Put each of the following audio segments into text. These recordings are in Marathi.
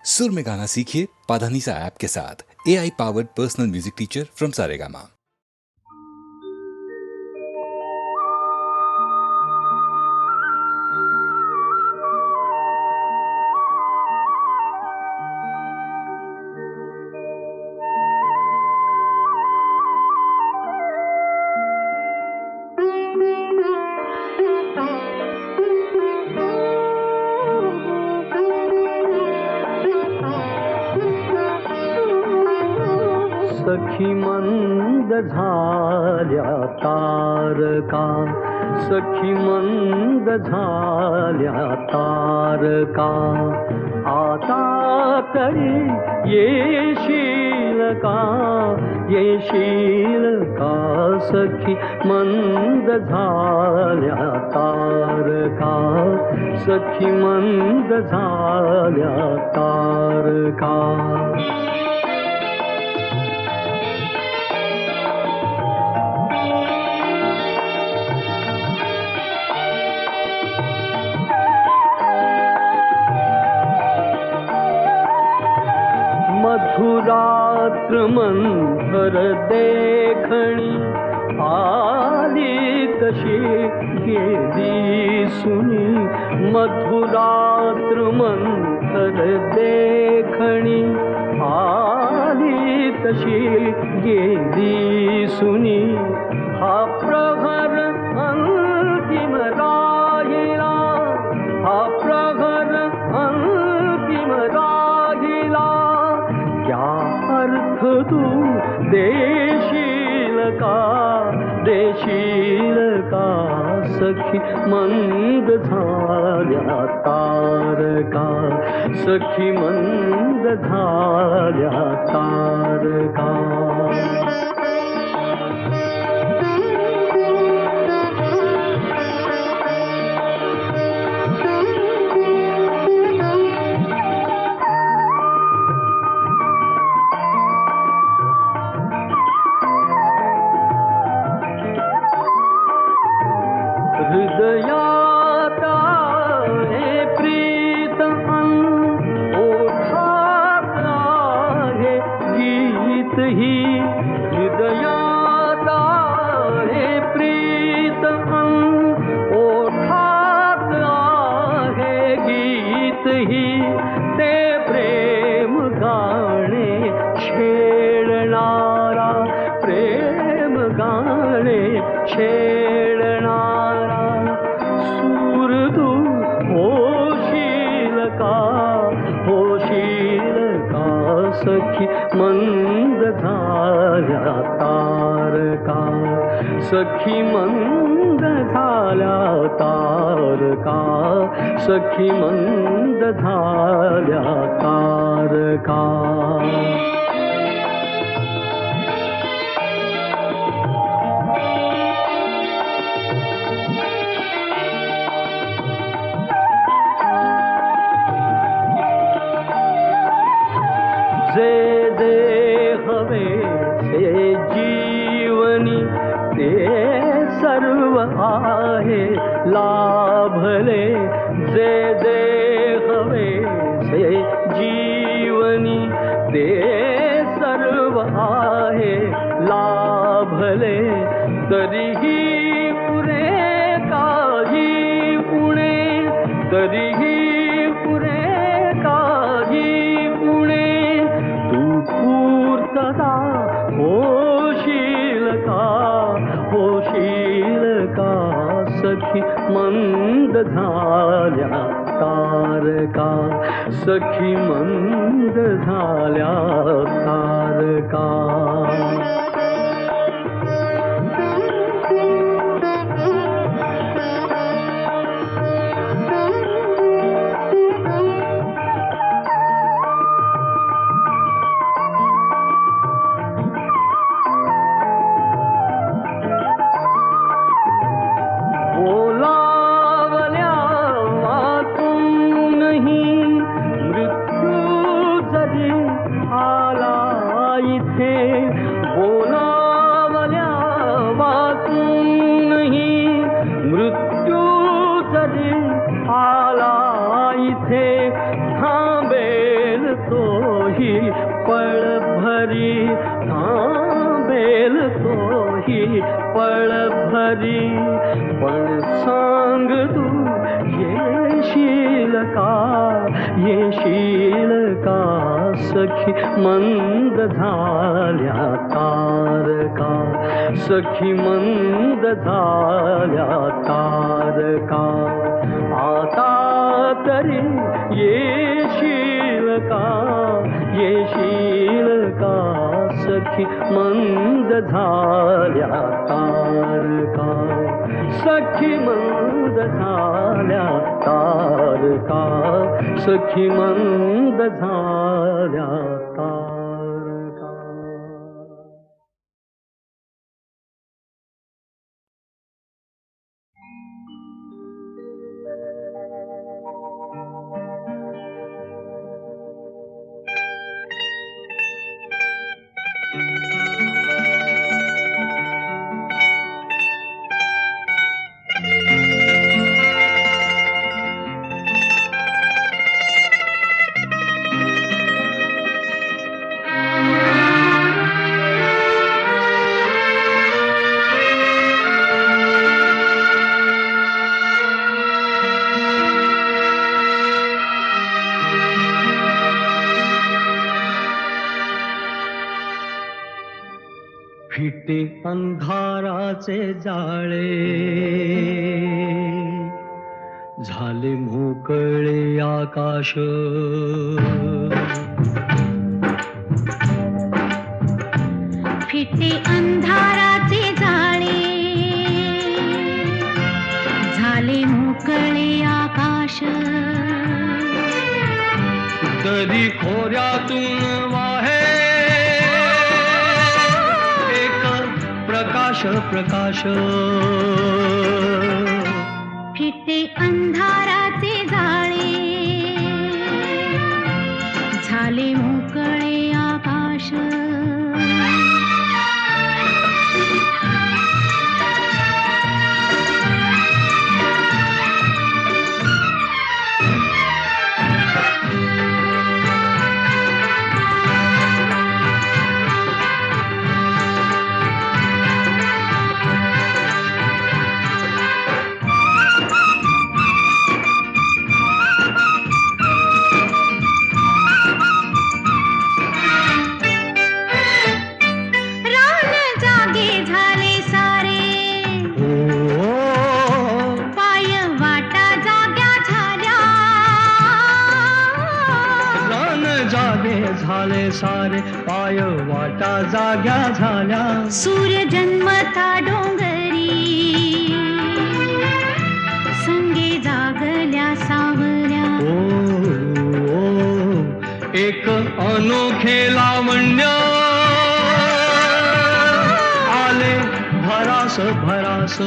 सुर में गाना सीखिए पाधानीसा ऐप के साथ। AI powered personal music teacher from Saregama. सखी मंद झाल्या तारका, सखी मंद झाल्या तारका, आता तरी येशील का, येशील का, सखी मंद झाल्या तारका, सखी मंद झाल्या तारका. मधुरात्र मंथर देखणी, आली तशी गेली सुनी. मधुरात्र मंथर देखणी, आली तशी गेली सुनी. हा प्रहर अंतिम राहिला, हा प्रहर अंतिम राहिला, क्या अर्थ तू देशील का, देशील का, सखी मंद झाल्या तारका, सखी मंद झाल्या तारका. हृदयात आहे प्रीत अन ओठात आहे गीत ही. हृदयात आहे प्रीत अन ओठात आहे गीत ही. ते प्रेम गाणे छेडणारा, प्रेम गाणे छेडणारा, सूर तू होशील का, होशील का, सखी मंद झाल्या तारका, सखी मंद झाल्या तारका, सखी मंद झाल्या तारका. जे जे हवे से जीवनी, ते सर्व आहे लाभले. जे जे हवे से जीवनी, ते सर्व आहे लाभले. तरीही पुरे काही उणे, तरीही पुरे काही उणे, पूर्तता होशील का, होशील का, सखी मंद झाल्या तारका, सखी मंद झाल्या तारका. तोही पळ भरी थांबेल तोही पळ भरी पण सांग तू येशील का सखी मंद झाल्या तारका सखी मंद झाल्या तारका आता तरी येशील का सखी मंद झाल्या तारका सखी मंद झाल्या तारका सखी मंद झाल्या तारका. फिटे अंधाराचे जाळे झाले मोकळे आकाश फिटे अंधाराचे जाळे झाले मोकळे आकाश दरी खोऱ्यातून वाहे प्रकाश फिटे अंधाराचे जाळे झाले मोकळे आकाश झाले सारे पाय वाटा जाग्या झाल्या सूर्य जन्मता डोंगरी संगे जागल्या सावल्या एक अनोखे लावण्य आले भरास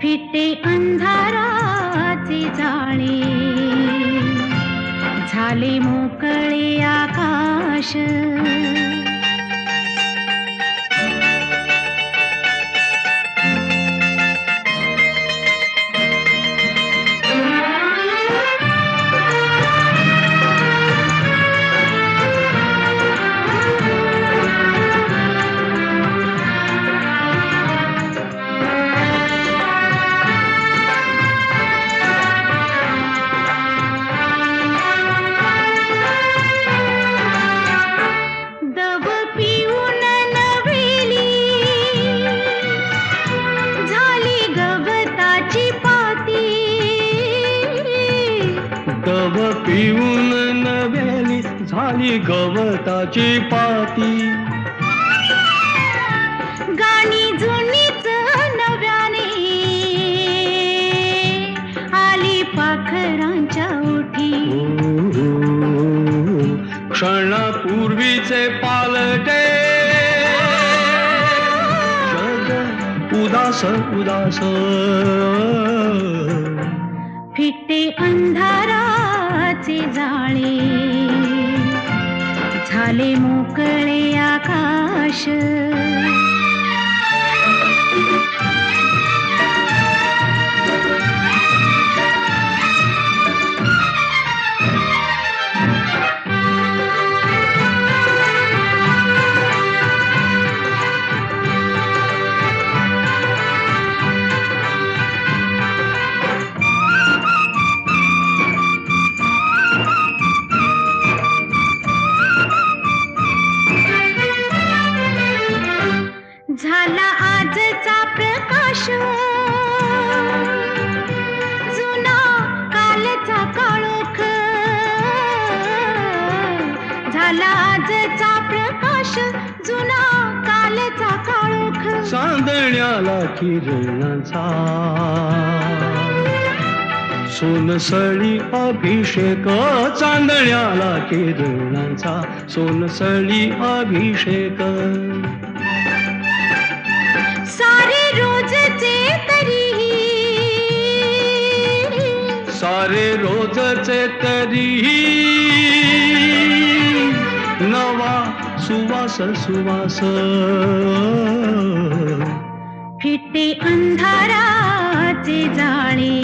फिटे अंधाराचे जाळे झाले मोकळे आकाश पिऊन नव्याली झाली गवताची पाती गाणी जुनीच नव्याने आली पाखरांच्या ओठी क्षणापूर्वीचे पालटे जग उदास फिटे अंधाराचे जाळे झाले मोकळे आकाश झाला आजचा प्रकाश जुना कालचा काळोख चांदण्याला किरणाचा सोनसळी अभिषेक चांदण्याला किरणाचा सोनसळी अभिषेक सारे रोजचे तरीही सारे रोजचे तरीही नवा सुवास सुवास फिटे अंधाराचे जाळे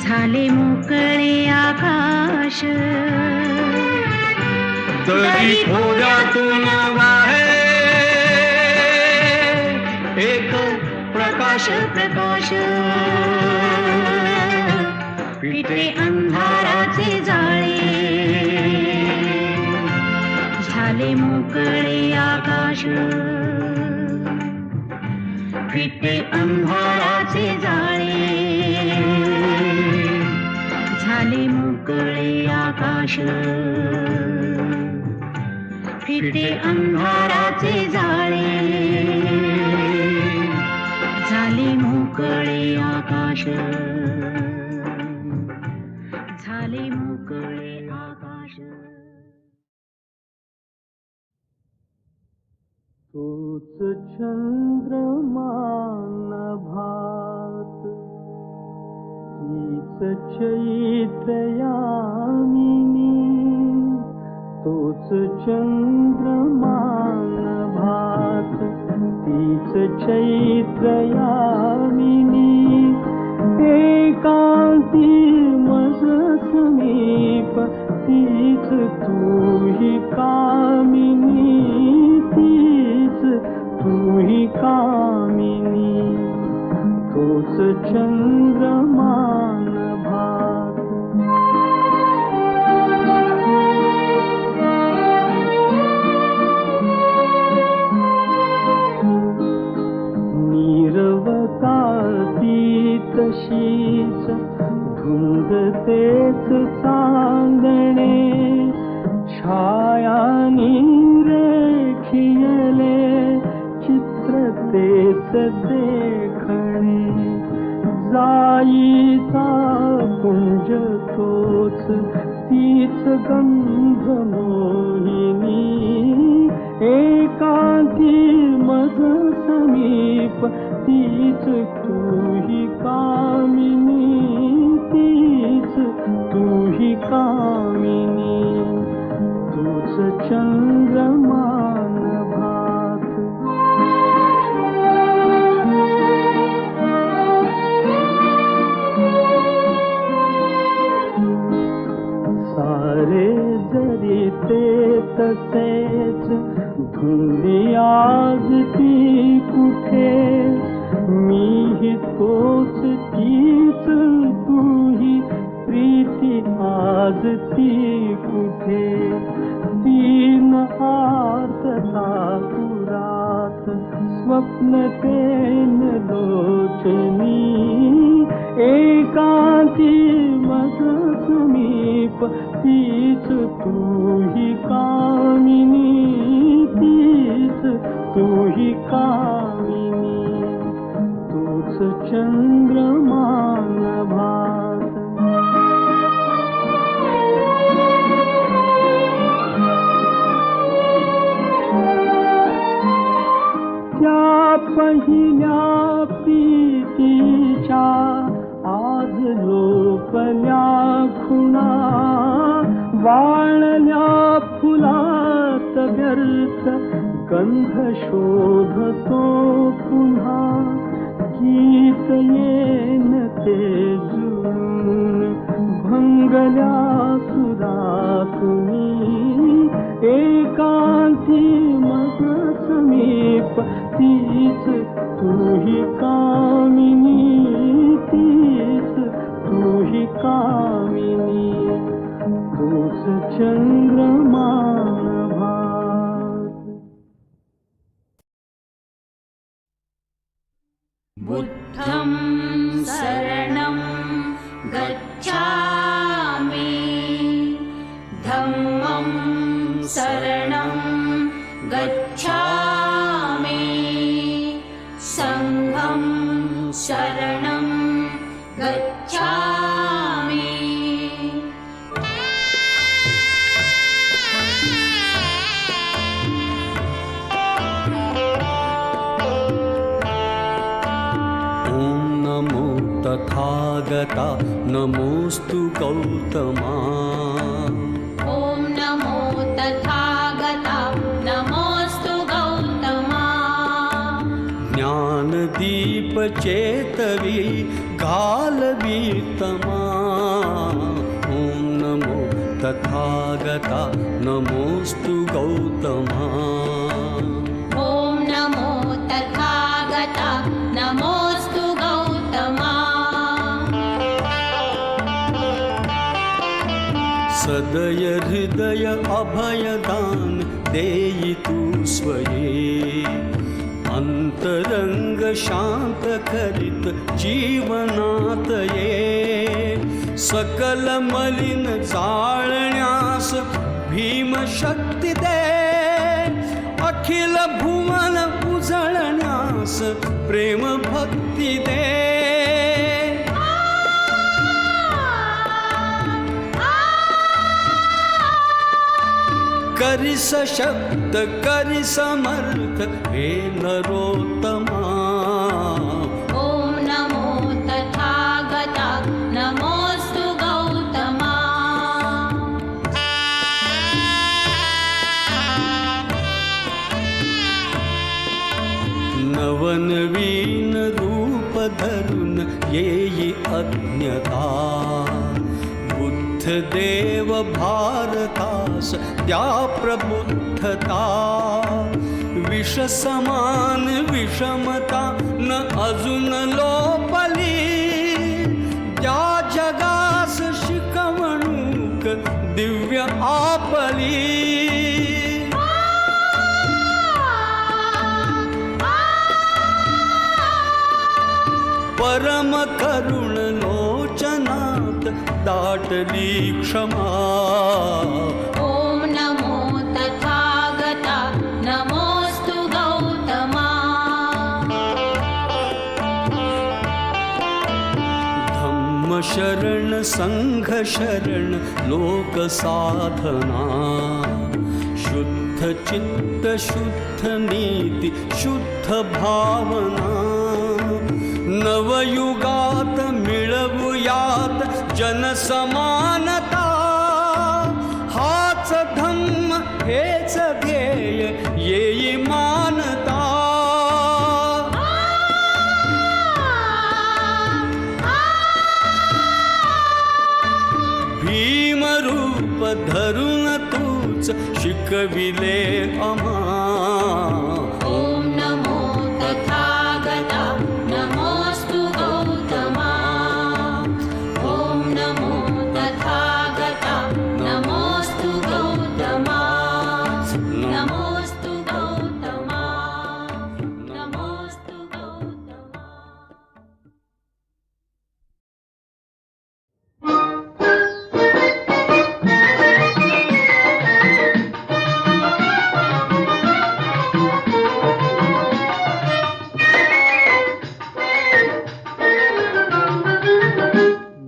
झाले मोकळे आकाश तरी थोड्यातून वाहे एक प्रकाश प्रकाश फिटे अंधाराचे जाळे झाले मोकळे आकाश फिटे अंधाराचे जाळे झाले मोकळे आकाश फिटे अंधाराचे जाळे झाले मोकळे आकाश झाले मोकळे आकाश तोच चंद्रमान भात तीच चैत्रयामिनी तोच चंद्रमान भात तीच चैत्रयामिनी एकांती मज समीप तीच तूही कामिनी तीच तूही कामिनी तोच चंद्रमान भात नीरवताती तशीच धुंद तेच चांदणे छायानी रेखियले चित्र तेच देखणे जाईचा कुंज तोच तीच गंध मोहिनी एकांती मज समीप तीच तूही कामिनी तीच तूही कामिनी तूच चंद्रमान भात सारे जरी ते तसेच धुंदी आज ती कुठे मीही तोच तीच तूही प्रीती आज ती कुठे तीन आर्तता पुरात स्वप्न तेन लोचनी एकांती मज समीप तीच तूही कामिनी तीच तूही कामिनी तूच चंद्रमान भात त्या पहिल्या प्रीतीच्या आज लोपल्या खुणा वाळल्या फुलात व्यर्थ गंध शोधतो पुन्हा गीत येन ते जुळून भंगल्या सुरातुनी एकांती मज समीप तीच तूही कामिनी तीच तूही कामिनी तूच चंद्रमान भात बुद्धं शरणं गच्छामि धम्मं तथागता नमोस्तु गौतमा ॐ नमो तथागता नमोऽस्तु गौतमा ज्ञानदीप चेतवी घालवीतमा ॐ नमो तथागता नमोस्तु गौतमा ॐ नमो तथागता नमोऽस्तु गौतमा सदय हृदय अभयदान देई तू स्वये अंतरंग शांत करीत जीवनात ये सकल मलिन जाळण्यास भीम शक्ती दे अखिल भुवन उजळण्यास प्रेम भक्ती दे करी सशक्त करी समर्थ हे नरोत्तमा ॐ नमो तथागता नमोऽस्तु गौतमा नवनवीन रूप धरून येई अज्ञता देव भारतास द्या प्रबुद्धता विष समान विषमता न अजून लोपली त्या जगास शिकवणूक दिव्य आपली परम करुण लोचनात दाटली क्षमा ॐ नमो तथागता नमोऽस्तु गौतमा धम्म शरण संघ शरण लोक साधना शुद्ध चित्त शुद्ध नीति शुद्ध भावना नवयुगात मिळवूयात जनसमानता हाच धम्म हेच ध्येय येई मानता भीमरूप धरून तूच शिकविले आम्हा ॐ नमो तथागता नमोऽस्तु गौतमा ॐ नमो तथागता नमोऽस्तु गौतमा नमोऽस्तु गौतमा नमोऽस्तु गौतमा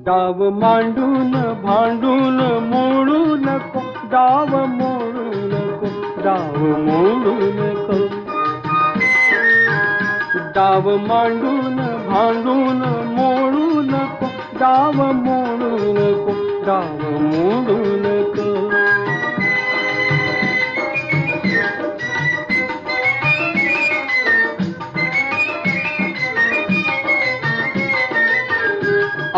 डाव मांडून भांडून मोडू नको डाव मोडू नको डाव मोडू नको डाव मांडून भांडून मोडू नको डाव मोडू नको डाव मोडू नको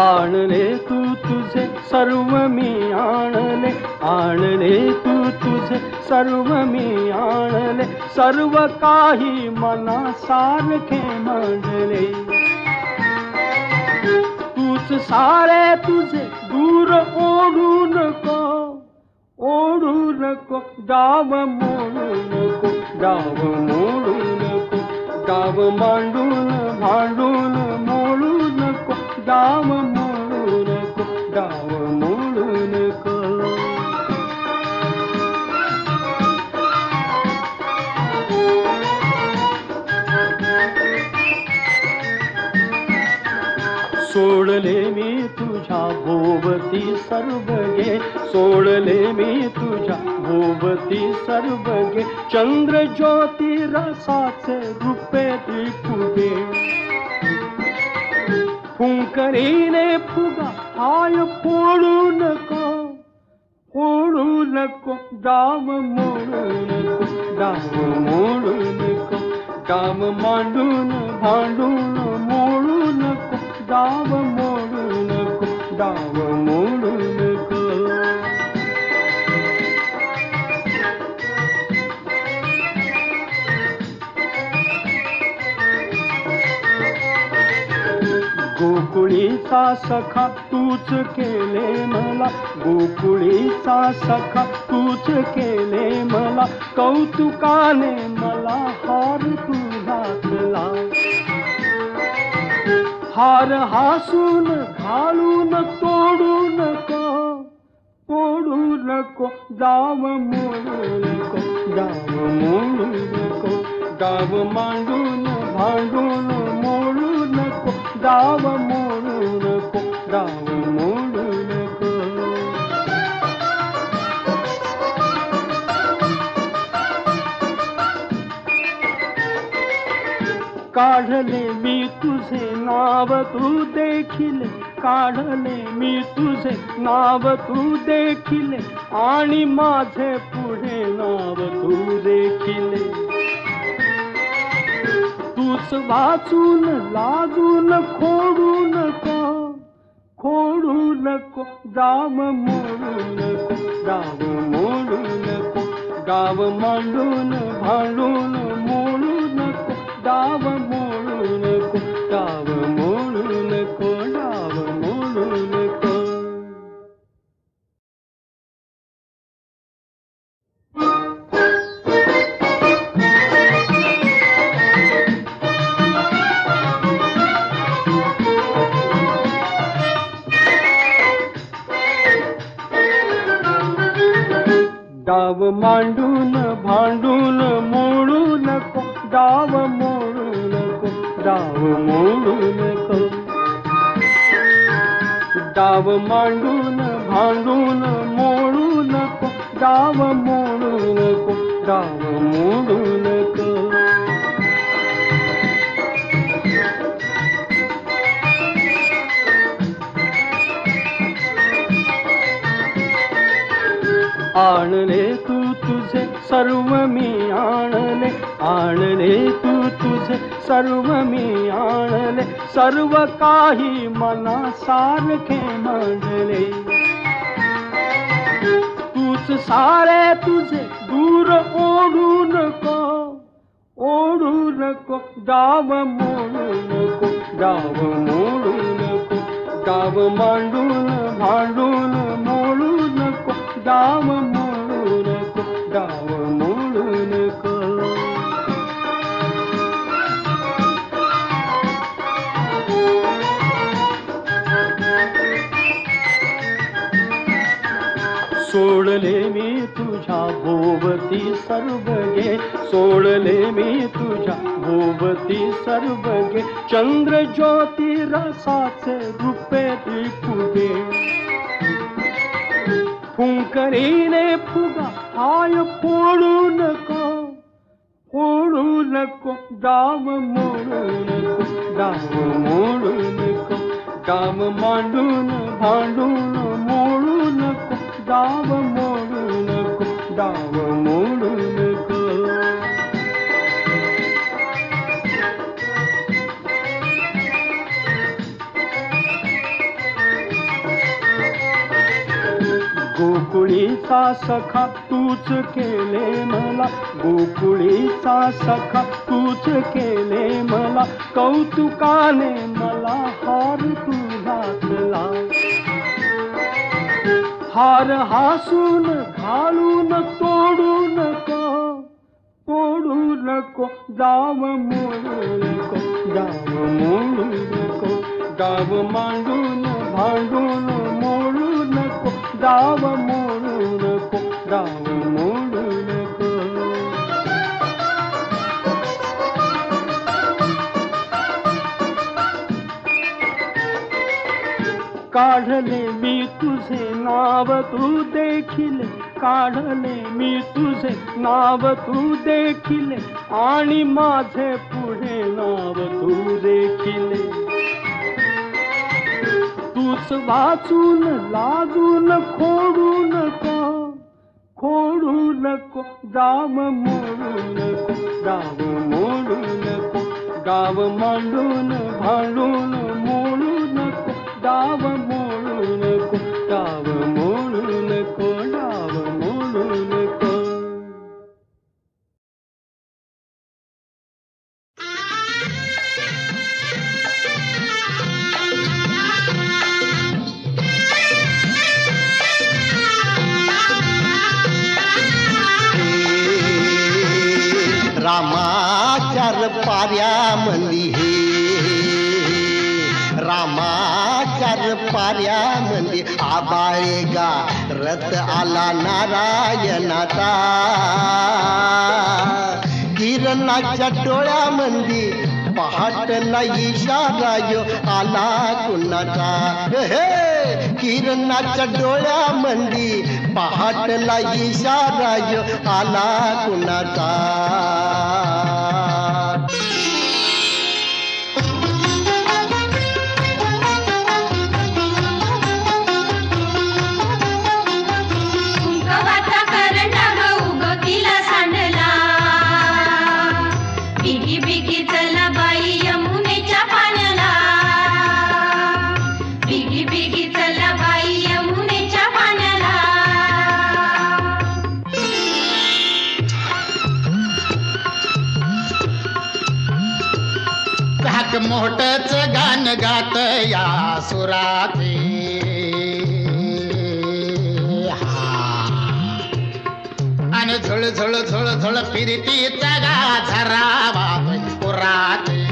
आणले तू तुझे सर्व मी आणले आणले तू तुझे सर्व मी आणले सर्व काही मनासारखे मांडले तूच सारे तुझे दूर ओढू नको डाव मोडू नको डाव मोडू नको डाव मांडून भांडून मोडू नको डाव मोडू नको डाव मोडू नको सोडले मी तुझ्या भोवती सर्व गे सोडले मी तुझ्या भोवती सर्व गे चंद्र ज्योती रसाचे रूपे ती तुझे फुंक फुंकरीने फुगा हाय फोडू नको, फोडू नको, डाव मोडू नको, डाव मोडू नको, डाव मांडून भांडून मोडू नको, डाव मोडू नको, डाव मोडू नको. गोकुळीचा सखा तूच केले मला, गोकुळीचा सखा तूच केले मला, कौतुकाने मला हार तू घातला. हार हासून घालून तोडू नको, तोडू नको, डाव मोडू नको, डाव मोडू नको, डाव मांडून भांडून मोडू नको, डाव मोडू नको, डाव मोडू नको. काढले मी तुझे नाव तू देखील, काढले मी तुझे नाव तू देखील, आणि माझे पुढे नाव तू देखील. तूच वाचून लाजून खोडू नको, खोडू नको, डाव मोडू नको, डाव मोडू नको, डाव मांडून भांडून मोडू नको, डाव मोडू नको, डाव मोडू नको, डाव मोडू नको. डाव मांडून भांडून मोडू नको, डाव मोडू नको, डाव मोडू नको, डाव मांडून भांडून मोडू नको, डाव मोडू नको, डाव मोडू नको. आणले तू तुझे सर्व मी आणले, आणले तू तुझे सर्व मी आणले, सर्व काही मनासारखे मांडले. तूच सारे तुझे दूर ओढू नको, ओढू नको, डाव मोडू नको, डाव मोडू नको, डाव मांडून भांडून मोडू नको, डाव मोडू नको, डाव मोडू नको. सोडले मी तुझ्या भोवती सर्व गे, सोडले मी तुझ्या भोवती सर्व गे, चंद्र ज्योती रसाचे रुपेरी फुगे. फुंकरीने फुगा हाय फोडू नको, फोडू नको, डाव मोडू नको, डाव मोडू नको, डाव मांडून भांडून मोडू नको, डाव मोडू नको, डाव मोडू नको. गोकुळीचा सखा तूच केले मला, गोकुळीचा सखा तूच केले मला, कौतुकाने मला हार तू घातला. हार हासून घालून तोडू नको, तोडू नको, डाव मोडू नको, डाव मोडू नको, डाव मांडून भांडून मोडू नको, डाव मोडू नको, डाव मोडू नको. काढले मी तुझे नाव तू देखील, काढले मी तुझे नाव तू देखील, आणि माझे पुढे नाव तू देखील. तूच वाचून लाजून खोडू नको, खोडू नको, गाव मोडू नको, गाव मोडू नको, गाव मांडून भांडून मोडू नको, गाव मोडू नको, गाव मोडू नको, गाव मोडू नको. रामाचार पाऱ्यामंदी हे, रामाचार पाऱ्यामंदी आबाळे गा रथ आला नारायणाचा. किरणाच्या डोळ्यामंदी पहाटला इशारा यो आला कुणाचा. हे किरणाच्या डोळ्यामंदी पहाटला इशारा यो आला कुणाचा. कुंकवाचा करंडा उगवतीला सांडला, बिगी बिगी चला बाई यमुनेच्या पाण्याला, बिगी बिगी चला बाई यमुनेच्या पाण्याला. धाक मोठच गाण गात या सुराचे. आणि झुळ झुळ झुळ झुळ फिरती चगा झरावा पुराते.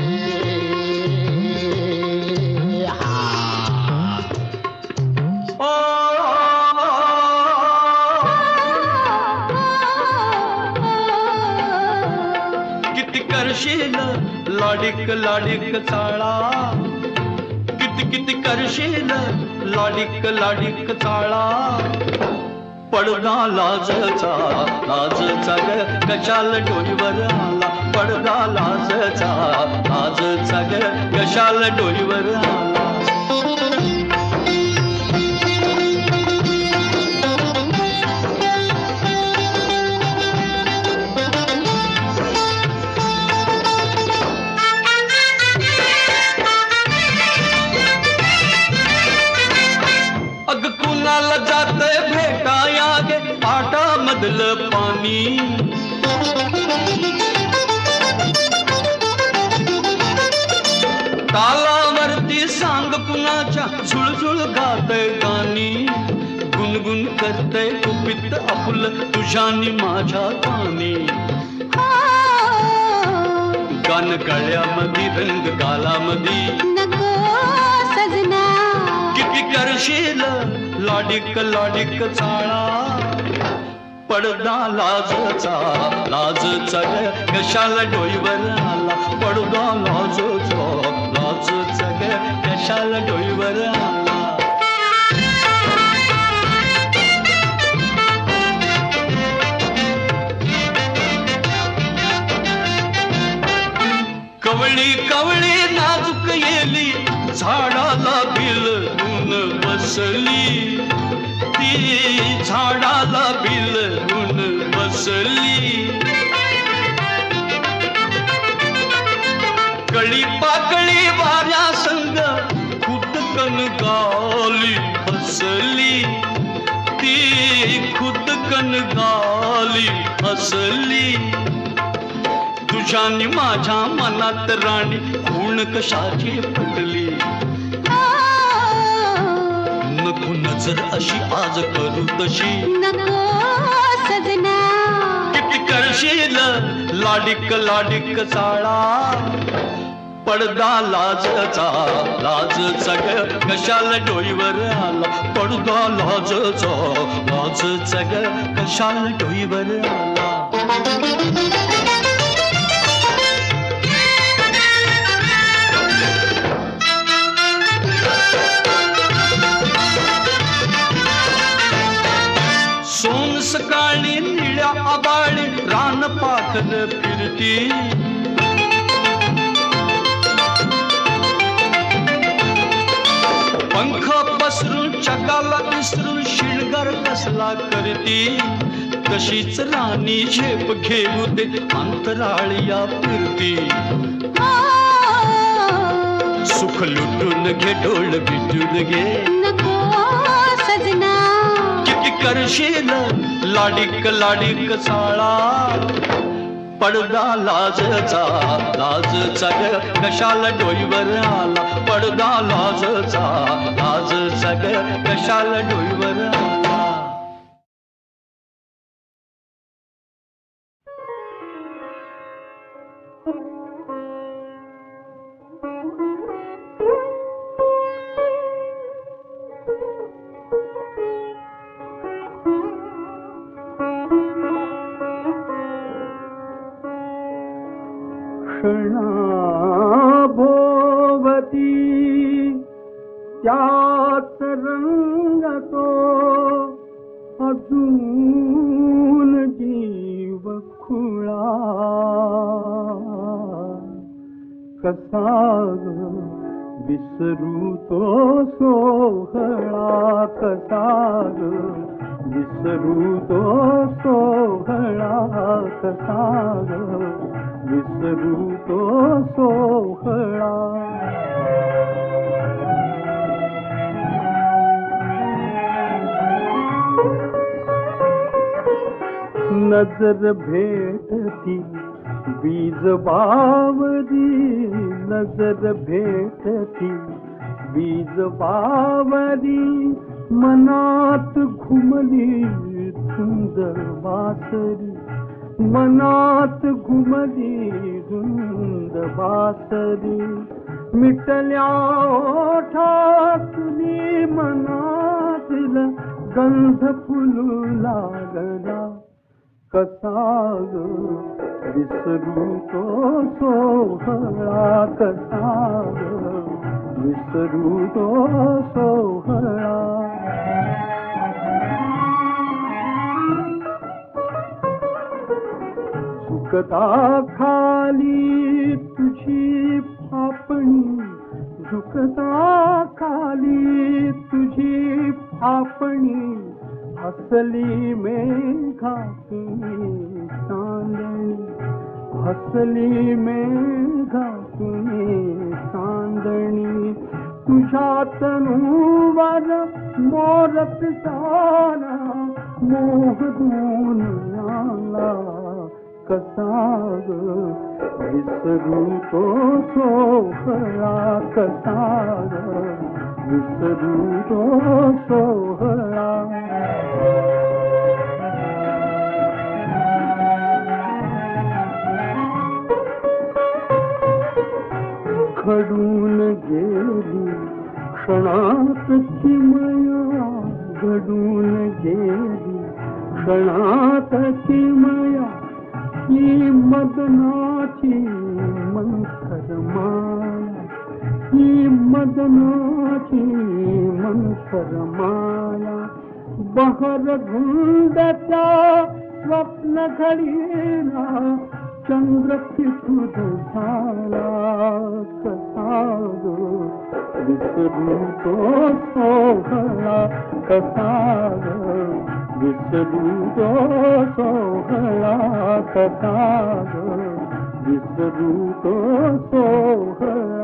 किती करशील लाडिक लाडिक चाळा, किती किती करशील लाडिक लाडिक चाळा. पडदा लाजचा लाजचा ग कशाला डोईवर आला, पडदा लाजचा लाजचा ग कशाला डोईवर आला. अग कुणाला जातंय भेटाया गे पाटा मधलं पाणी. तालावरती सांग कुणाच्या झुळझुळ गातय गाणी. गुणगुण करतय कुपित आपुल तुझ्यानी माझ्या कानी. गान गळ्यामध्ये रंग गालामध्ये नको सजना, किती करशील लाडिक लाडिक चाळा. पडदा लाजचा लाजचा ग कशाला डोईवर आला, पडदा लाजचा लाजचा ग कशाला डोईवर आला. कवळी कवळी नाजूक येली झाडाला भिलून बसली, ती झाडाला भिलून बसली. कळी पाकळी वाऱ्या संग खुदकन गाली हसली, ती खुदकन गाली हसली. तुझ्यानी माझ्या मनात राणी खूण कशाची पटली. नको नजर अशी आज करू तशी, नको सजना, किती करशील लाडिक लाडिक चाळा. पडदा लाजचा लाजचा ग कशाला डोईवर आला, पडदा लाजचा लाजचा ग कशाला डोईवर आला. सोन सकाळी निळ्या आबाळी रान पाखर फिरती. पंख जगाला विसरून शिणगार कसला करती तशीच राणी झेप घेऊ दे अंतराळिया फिरती सुख लुटून घे डोळ बिटून घे नको सजना किती करशील लाडिक लाडिक चाळा पडदा लाजचा लाजचा ग कशाला डोईवर आला पडदा लाजचा ग कशाला डोईवर आला क्षणाभोवती त्याच रंग तो अजून जीव खुळा कसा विसरू तो सोहळा कसा विसरू तो सोहळा कसा विसरू तो सोहळा नजर भेटती बीज बावरी नजर भेटती बीज बावरी मनात घुमली सुंदर बासरी मनात घुमली धुंद बासरी मिटल्या ओठातुनी मनातील गंध फुलू लागला कसा विसरू तो सोहळा कसा विसरू तो सोहळा झुकता खाली तुझी फापणी झुकता खाली तुझी फापणी हसली मेघातुनी चांदणी हसली मेघातुनी चांदणी तुझ्या तनूवर मोर पिसारा मोह दून आला कसा विसरू तो सोहळा कसा विसरू तो सोहळा घडून गेली क्षणात किमया घडून गेली क्षणात किमया ही मदनाची मंथर माया ही मदनाची मंथर माया बहर धुंदच्या स्वप्न घडीला चंद्र फिटून झाला कसा विसरू तो सोहळा कसा विसरू तो सोहळा कसा विसरू तो सोहळा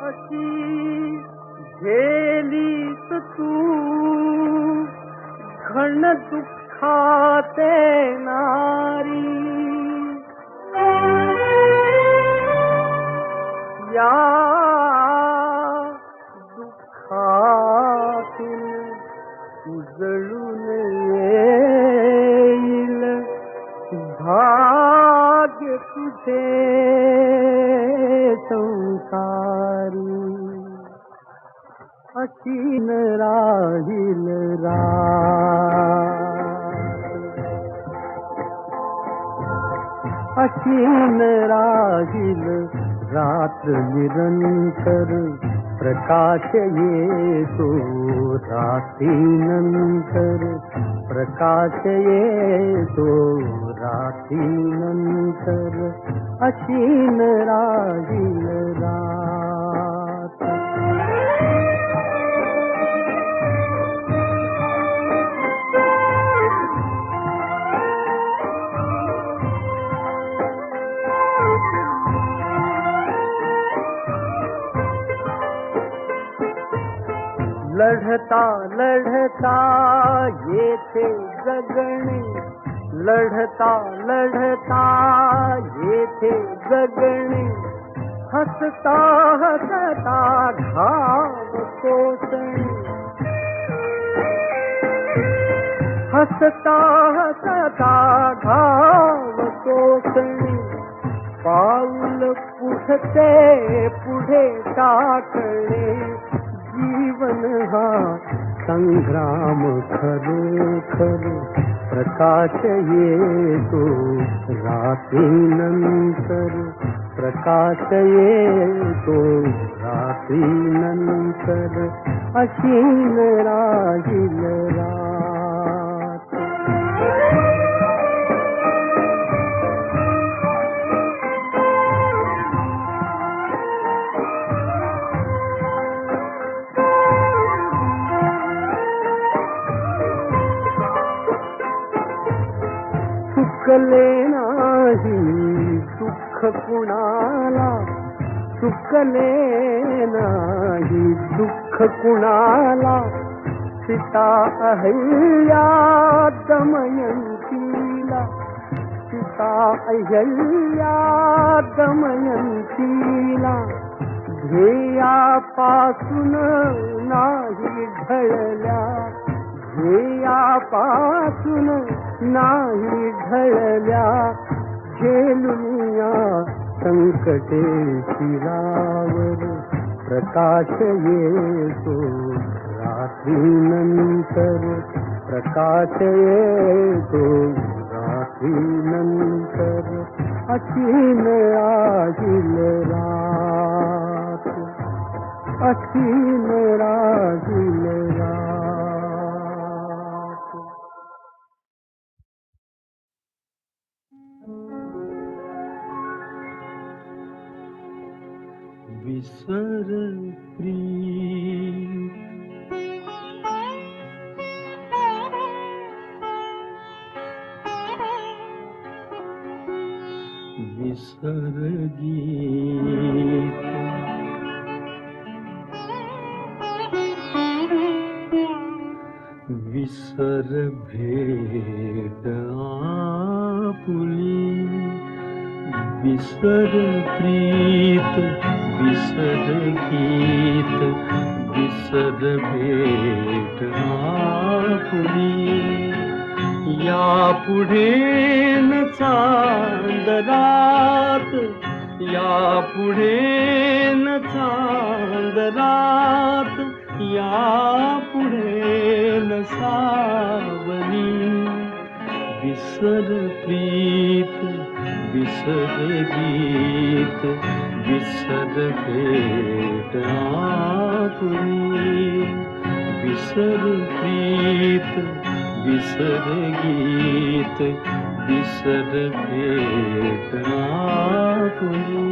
अशी झेलीस तू घन दुःखाते नारी या दुःखातून जळून येईल भाग्य तुझे संसारी अशीन राहील अशीन राहील रात्र निरंतर प्रकाश येतो रात्री नंतर प्रकाश येतो रात्रीनंतर अशीन राहील रात. लढता लढता येथे जगणे, लढता लढता येथे जगणे, हसता हसता घाव कोसणे, हसता हसता घाव कोसणे, पाऊल पुढते पुढे टाकणे, जीवन हा संग्राम खरोखर, प्रकाश येतो रात्रीनंतर, प्रकाश येतो रात्रीनंतर, अशीन राहील रात. चुकले नाही दुःख कुणाला, चुकले नाही दुःख कुणाला, सीता अहल्या दमयंतीला, सीता अहल्या दमयंतीला, ध्येयापासून नाही ढळल्या, ध्येयापासून नाही ढळल्या, झेलुनिया संकटे शिरावर, प्रकाश येतो रात्रीनंतर, प्रकाश येतो रात्रीनंतर, अशीन राहील रात, अशीन राहील रात. विसर प्रिय, विसर गीत, विसर भेट आपुली, विसर प्रीत, विसर गीत, विसर भेट आपुली, यापुढे न चांदरात, यापुढे न चांदरात, यापुढे न सावली, विसर प्रीत, विसर गीत, विसर भेट आपुली, विसर प्रीत, विसर गीत, विसर भेट आपुली.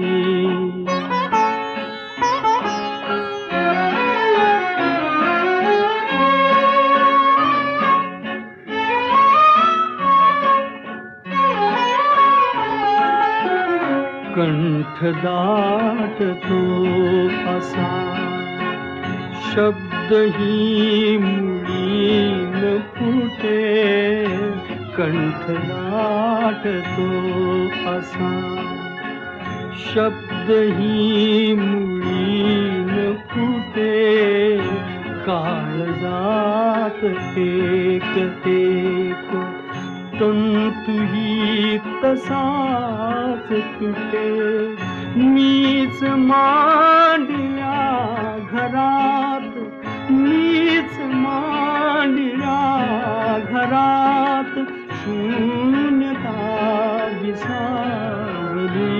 कंठ दाटतो असा, शब्दही मुळी न फुटे, कंठ दाटतो असा, शब्दही मुळी न फुटे, काळजात एक एक तंतुही तसाच तुटे, मीच मांडल्या घरात, मीच मांडल्या घरात, शून्यता विसावली,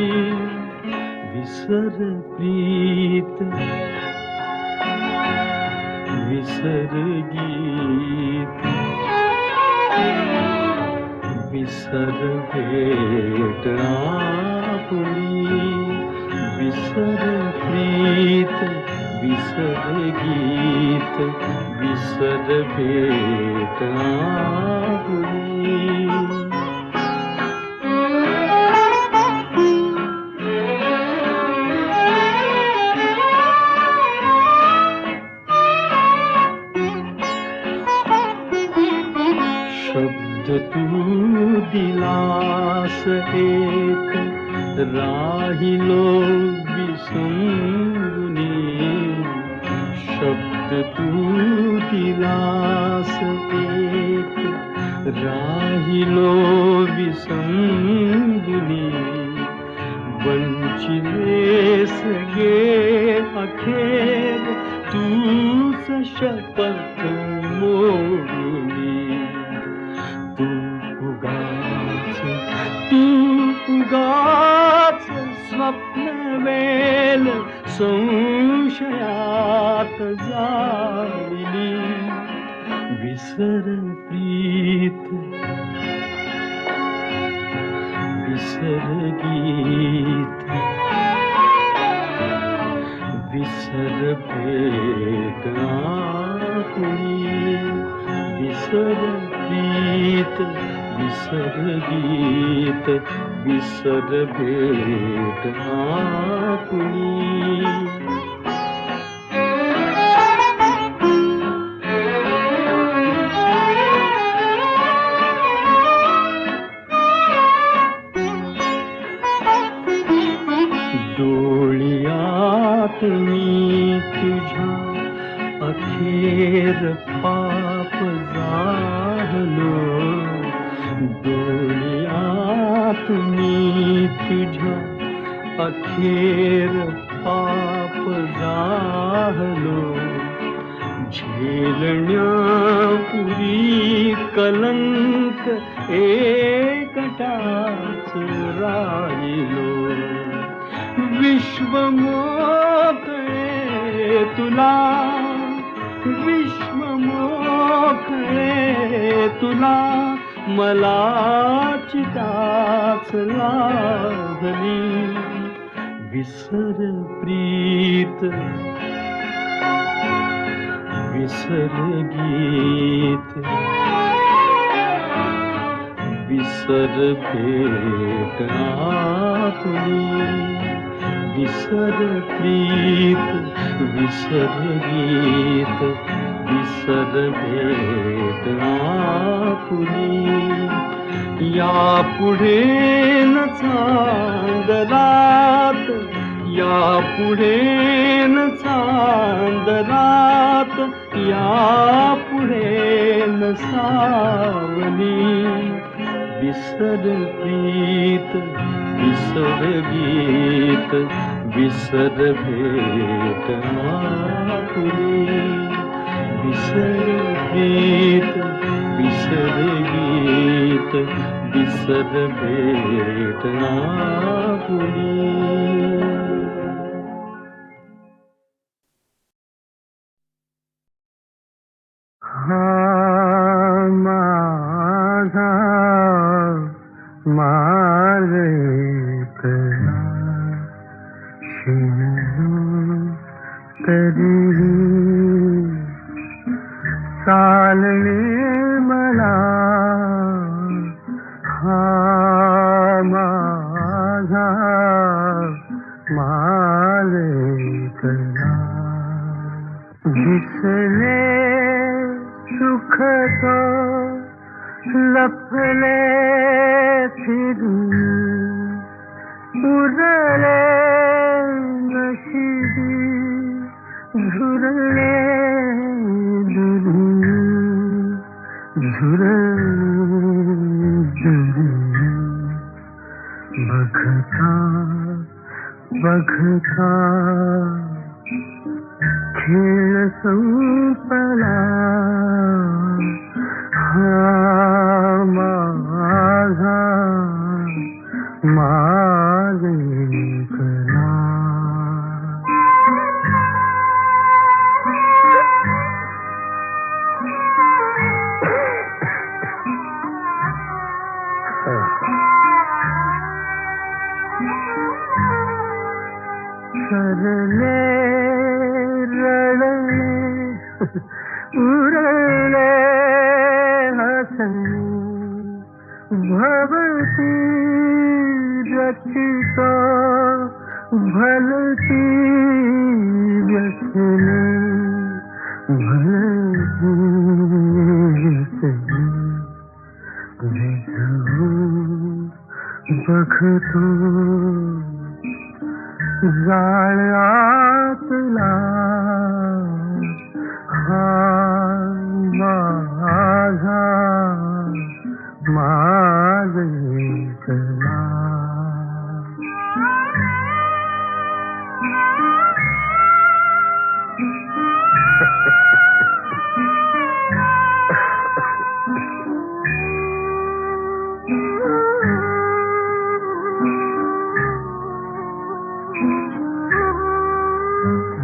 विसर प्रीत, विसर गीत, विसर भेट आपुली, विसर प्रीत, विसर गीत, विसर भेट आपुली. शब्द तू दिलास एक, राहिलो विसंगुनी. शब्द तू दिलास एक, राहिलो विसंगुनी. वंचिलेस गे अखेर, तूच शपथ मोडुनी. तू उगाच स्वप्न वेल संशयात जाळली. विसर प्रीत, विसर गीत, विसर भेट आपुली. विसर प्रीत, विसर गीत, विसर भेट आपुली. डोळ्यात मी तुझ्या अखेर पाप झालो. डोळ्यात मी तुझ्या अखेर पाप झालो. झेलण्यापुरी कलंक एकटाच राहिलो. विश्व मोकळे तुला, विश्व मोकळे तुला. मला चिताच लागली. विसर प्रीत, विसर गीत, विसर भेट आपुली. विसर प्रीत, विसर गीत, विसर भेट आपुली. यापुढे न चांदरात, यापुढे न चांदरात, यापुढे न सावली. विसर प्रीत, विसर गीत, विसर भेट आपुली. विसर प्रीत, विसर गीत, विसर भेट आपुली. माझा मालकला शिणलो तरीही चालणे मला. हा माझा मालकला दिसले सुख तो लपले फिरी. उरले नशिबी झुरले दुरी. झुरले दुरी. बघता बघता खेळ संपला. हा माझा मालकला. उरले हसनी भवती रचित भलती व्यसनी भलती व्यसनी बघतो जाळ्यातला हा माझा मागेतला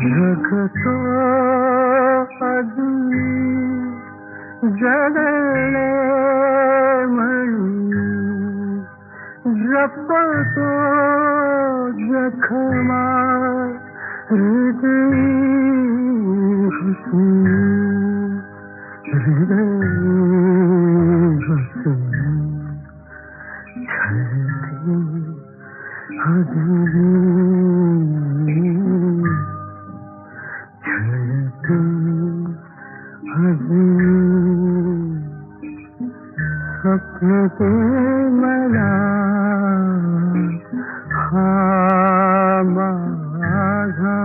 जगतो अजून जगले म्हणून जपतो जखमा हृदयी हुसून हृदयी हुसून छळते अजून स्वप्न मला हा माझा